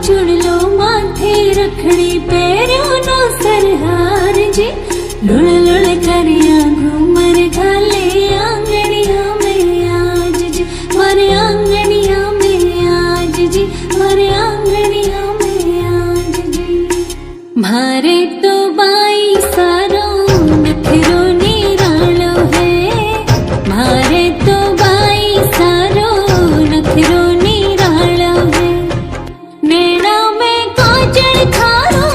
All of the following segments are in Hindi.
चुड़लो माथे रखड़ी पैरों नो सरहार जी लुड़ लुड़ करिया घूमर घाले आंगनिया में आज जी मारे आंगनिया में आज जी मारे आंगनिया में आज जी मारे तो बाई सारो नखरो निरालो है मारे तो बाई सारो नखरो निरालो है नैना में काजल खारो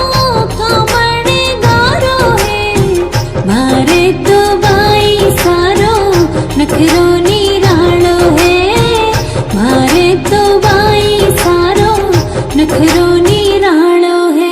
कामड़े गारो है मारे तो बाई सारो नखरो निरालो है मारे तो बाई सारो नखरो निरालो है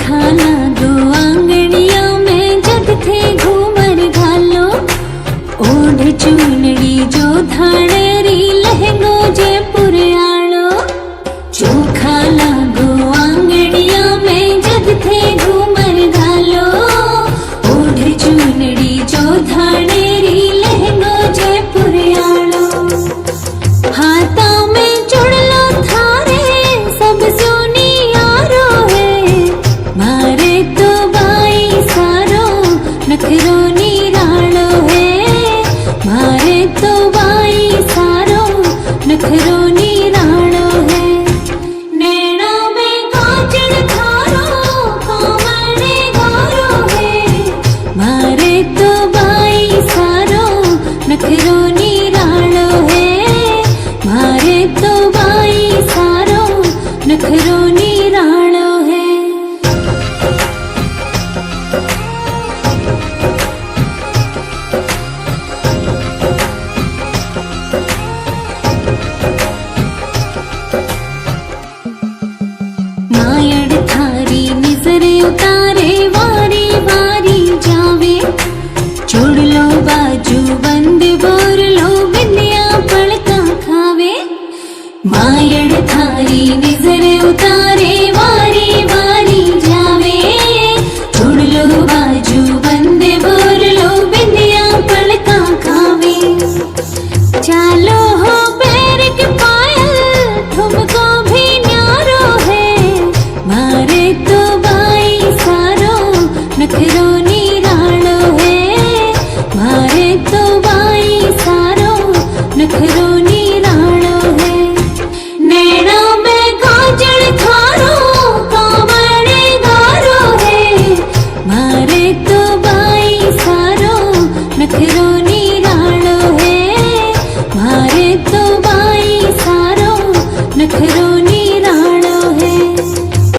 खाना दो आंगनिया में जग थे घूमर घालो ओढ़ चुनड़ी जो धाड़ेरी लहंगो जयपुर आलो चोखा लागो आंगनिया में जग थे घूमर घालो ओढ़ चुनड़ी जो धाड़ेरी लहंगो जयपुर आलो हाथा में चुड़लो थारे सब सोनी यारो है मारे तो बाई सारो नखरो निरालो है मारे तो बाई सारो नखरो निरालो है नैना में काजल खारो कामड़े गारो है मारे तो बाई सारो नखरो निरालो है मारे तो बाई सारो नखरो निरालो है मायड़ थारी निजरे उतारे वारी वारी जावे छोड़ लो बाजू बंद बोर लो बिंदिया पड़का खावे मायड़ थारी निजरे उतारे वारी